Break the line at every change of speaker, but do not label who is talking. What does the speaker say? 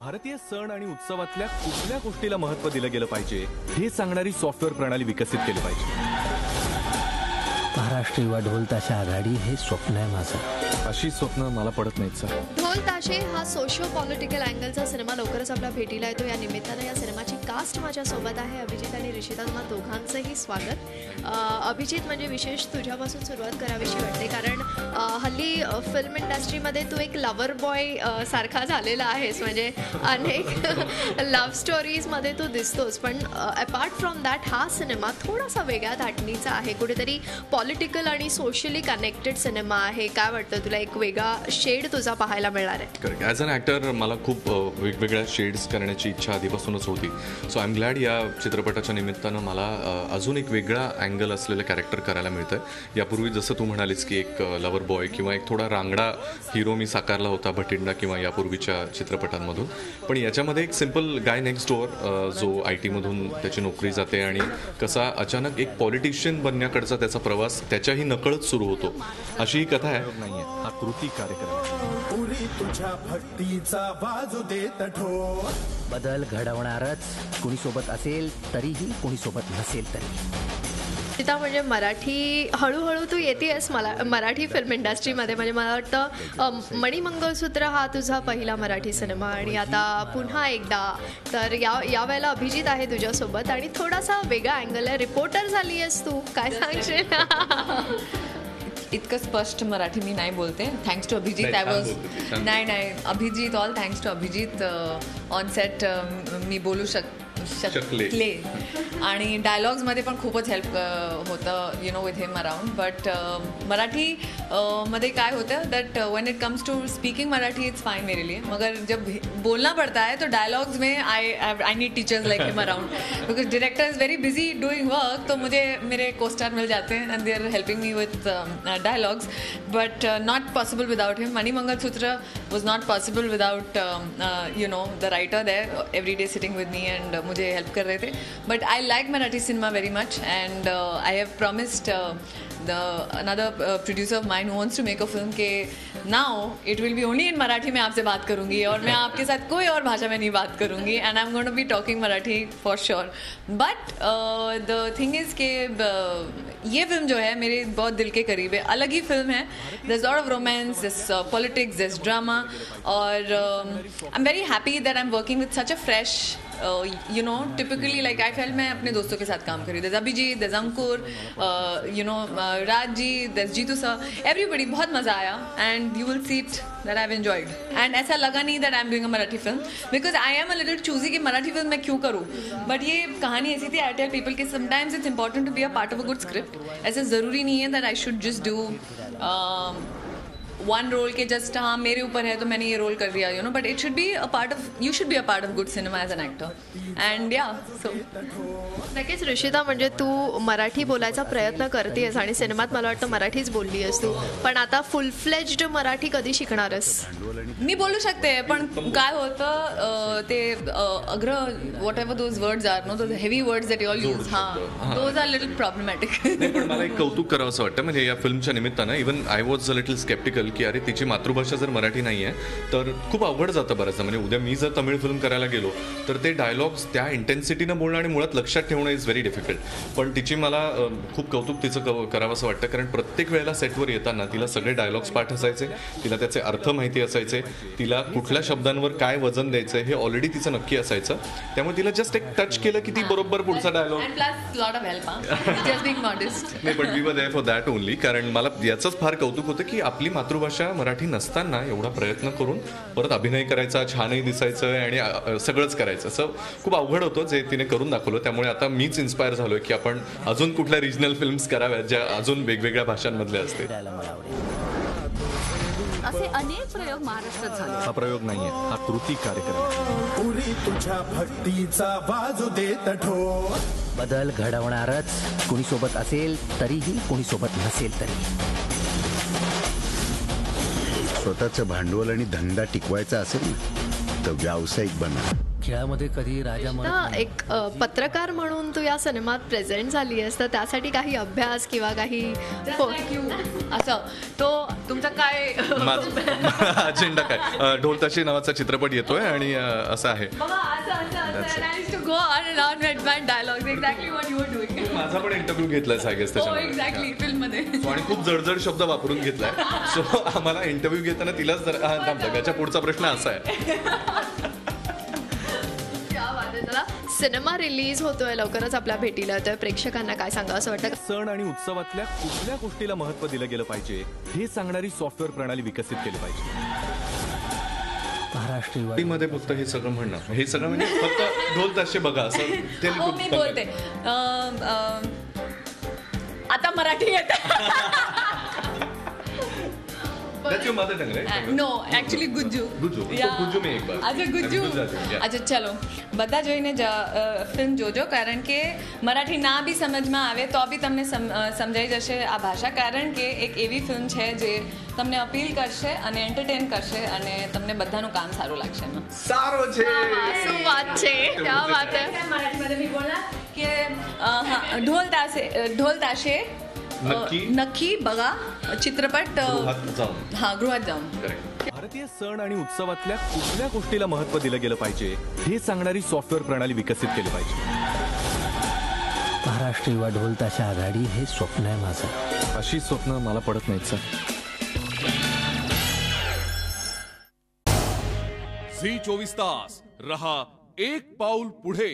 भारतीय सण आणि उत्सवातल्या कुठल्या गोष्टीला महत्त्व दिलं गेलं पाहिजे हे सांगणारी सॉफ्टवेअर प्रणाली विकसित केली पाहिजे.
महाराष्ट्र युवा ढोल ताशा आघाडी हे स्वप्न आहे माझं.
अशी स्वप्न मला पडत नाहीत सर.
ढोल ताशे हा सोशिओ पॉलिटिकल अँगलचा सिनेमा लवकरच आपल्या भेटीला येतो. या निमित्तानं या सिनेमाची कास्ट माझ्यासोबत आहे. अभिजित आणि ऋषिता, तुम्हा दोघांचंही स्वागत. अभिजित, म्हणजे विशेष तुझ्यापासून सुरुवात करावीशी वाटते, कारण हल्ली फिल्म इंडस्ट्रीमध्ये तू एक लवर बॉय सारखा झालेला आहेस. म्हणजे अनेक लव्ह स्टोरीजमध्ये तू दिसतोस, पण अपार्ट फ्रॉम दॅट हा सिनेमा थोडासा वेगळ्या धाटणीचा आहे. कुठेतरी पॉलिटिकल आणि सोशली कनेक्टेड सिनेमा आहे. काय वाटतं तुला, एक वेगळा शेड तुझा पाहायला मिळणार आहे?
करेक्ट. ॲज अन ॲक्टर मला खूप वेगवेगळ्या शेड्स करण्याची इच्छा आधीपासूनच होती. सो आय एम ग्लॅड या चित्रपटाच्या निमित्तानं मला अजून एक वेगळा अँगल असलेलं कॅरेक्टर करायला मिळतं आहे. यापूर्वी जसं तू म्हणालीस की एक लवर बॉय किंवा एक थोडा रांगडा हिरो मी साकारला होता भटिंडा किंवा यापूर्वीच्या चित्रपटांमधून, पण याच्यामध्ये एक सिम्पल गाय नेक्स्ट डोअर जो IT मधून त्याची नोकरी जाते आणि कसा अचानक एक पॉलिटिशियन बनण्याकडचा त्याचा प्रवास त्याच्याही नकळत सुरू होतो, अशी ही कथा आहे.
नाहीये, हा कृती कार्यक्रम.
पुरी तुझ्या भक्तीचा बाजू देत ठोर.
बदल घडवणारच, कुणी सोबत असेल तरीही, कुणी सोबत नसेल तरी.
ऋषिता, म्हणजे मराठी हळूहळू तू येतेस मला मराठी फिल्म इंडस्ट्रीमध्ये. म्हणजे मला वाटतं मणिमंगळसूत्र हा तुझा पहिला मराठी सिनेमा आणि आता पुन्हा एकदा. तर या वेळेला अभिजित आहे तुझ्यासोबत आणि थोडासा वेगळा अँगल आहे. रिपोर्टर झाली आहेस तू, काय सांगशील?
इतकं स्पष्ट मराठी मी नाही बोलते. Thanks to Abhijit. I was नाही Abhijit, all thanks to Abhijit. On set मी बोलू शकले आणि डायलॉग्समध्ये पण खूपच हेल्प होतं, you know, with him around. But Marathi मध्ये काय होतं that when it comes to speaking Marathi it's fine मेरे लिए, मगर जब बोलना पड़ता है तो डायलॉग्स में I need teachers like him around, because director is very busy doing work. तो मुझे मेरे कोस्टार मिल जाते हैं and they are helping me with dialogues, but not possible without him. Mani Mangalsutra was not possible without you know the writer there every day sitting with me and मुझे help कर रहे थे. But I like Marathi cinema very much and I have promised another producer of mine who wants to make a film K now it will be only in Marathi. मैं आपसे बात करूँगी और मैं आपके साथ कोई और भाषा में नहीं बात करूँगी and I'm going to be talking Marathi for sure. But the thing is कि ये फिल्म जो है मेरे बहुत दिल के करीब है. अलग ही फिल्म है. There's a lot of romance, there's politics, there's drama और I'm very happy that I'm working with such a fresh you know, typically like I felt मैं अपने दोस्तों के साथ काम कर रही. There's Abhijit, there's Ankur, you know, Raj ji, there's Jeetu sir, everybody. बहुत मज़ा आया and you will see it that I've enjoyed. And ऐसा लगा नहीं that I'm doing a Marathi film because I am a little choosy कि Marathi film मैं क्यों करूँ. But ये कहानी ऐसी थी, I tell people कि sometimes it's important to be a part of a good script. ऐसा ज़रूरी नहीं है that I should just do one role K just हाँ मेरे ऊपर है तो मैंने ये रोल कर दिया, you know, but it should be a part of, you should be a part of good cinema as an actor and yeah, so.
नक्कीच ऋषिता, म्हणजे तू मराठी बोलायचा प्रयत्न करतेस आणि सिनेमात मला वाटतं मराठीच बोलली आहेस तू, पण आता फुल फ्लेज्ड मराठी कधी शिकणारस?
मी बोलू शकते, पण काय होतं ते अग्र whatever those words are no, those heavy words that you all use, हां दोज आर लिटल प्रॉब्लेमॅटिक.
पण मला एक कौतुक करावं असं वाटतं, म्हणजे या फिल्मच्या निमित्तानं even I was a little sceptical की अरे तिची मातृभाषा जर मराठी नाही आहे तर खूप अवघड जातं बऱ्याचदा. म्हणजे उद्या मी जर तमिळ फिल्म करायला गेलो तर ते डायलॉग्स त्या इंटेन्सिटीनं बोलणं आणि मुळात लक्षात ठेवणं इज व्हेरी डिफिकल्ट. पण तिची मला खूप कौतुक तिचं करावं असं वाटतं, कारण प्रत्येक वेळेला सेटवर येताना तिला सगळे डायलॉग्स पाठ असायचे, तिला त्याचे अर्थ माहिती असायचे, तिला कुठल्या शब्दांवर काय वजन द्यायचं हे ऑलरेडी तिचं नक्की असायचं. त्यामुळे तिला जस्ट एक टच केलं की ती बरोबर पुढचा डायलॉग. नाही, पण we were there for that only. कारण मला याचंच फार कौतुक होतं की आपली मातृभाषा मराठी नसताना एवढा प्रयत्न करून परत अभिनय करायचा, छानही दिसायचं आणि सगळंच करायचं, असं खूप अवघड होतं जे तिने करून दाखवलं. त्यामुळे आता मीच इन्स्पायर झालोय की आपण अजून कुठल्या रिजनल फिल्म्स कराव्यात ज्या अजून वेगवेगळ्या भाषांमधल्या असतील.
असे अनेक प्रयोग महाराष्ट्रात झाले.
हा प्रयोग नाहीये, हा कृती कार्यक्रम.
पुरी तुझ्या भक्तीचा बाजू देत ठोर.
बदल घडवणारच, कुणी सोबत असेल तरीही, कुणी सोबत नसेल तरी.
स्वतःचं भांडवल आणि धंदा टिकवायचा असेल ना तर व्यावसायिक बना.
खेळामध्ये कधी राजा म्हणत
आता
नाही.
एक पत्रकार म्हणून तू या सिनेमात प्रेझेंट झाली आहेस तर त्यासाठी काही अभ्यास किंवा काही
असं तो तुमचा काय
माझा अजेंडा काय ढोल ताशे नावाचा चित्रपट येतोय आणि असं आहे
go on and on with my dialogues exactly what you are doing.
माझा पण इंटरव्ह्यू घेतलाय सायगेस
हो
त्याच्यामध्ये
एक्झॅक्टली फिल्ममध्ये.
So, आणि खूप जडजड शब्द वापरून घेतलाय. सो आम्हाला इंटरव्ह्यू घेताना तिलाच जरा थांब जगाच्या पुढचा प्रश्न असा आहे.
क्या बात आहे. चला सिनेमा रिलीज होतोय लवकरच आपल्या भेटीला येतोय प्रेक्षकांना काय सांगा असं वाटतं
सण आणि उत्सवातल्या कुठल्या गोष्टीला महत्त्व दिलं गेलं पाहिजे हे सांगणारी सॉफ्टवेअर प्रणाली विकसित केली पाहिजे.
महाराष्ट्र युवा
मध्ये फक्त हे सगळं म्हणणं हे सगळं म्हणजे फक्त ढोल ताशे बघा असं ते
हो मी बोलते आता Marathi
That's your mother tongue, right?
No actually Gujju.
Gujju. तो गुज्जू में एक बार.
अच्छा गुज्जू.
गुज्जू जाते, yeah.
अच्छा ચલો બધા જોઈને ફિલ્મ જોજો કારણ કે મરાઠી ના બી સમજમાં આવે તો બી તમને સમજાઈ જશે આ ભાષા કારણ કે એક એવી ફિલ્મ છે જે તમને અપીલ કરશે અને એન્ટરટેન કરશે અને તમને બધાનું કામ સારું લાગશે એમાં.
સારો છે
શું વાત છે क्या बात है.
मराठीमध्ये मी बोलणार की ढोल ताशे नक्की बघा चित्रपट
जाऊन
हा गृहात जाऊन.
भारतीय सण आणि उत्सवातल्या कुठल्या गोष्टीला महत्त्व दिलं गेलं पाहिजे हे सांगणारी सॉफ्टवेअर प्रणाली विकसित केली पाहिजे.
महाराष्ट्र युवा ढोल ताशा आघाडी हे स्वप्न आहे माझं.
अशी स्वप्न मला पडत नाहीत सर.
झी 24 तास रहा एक पाऊल पुढे.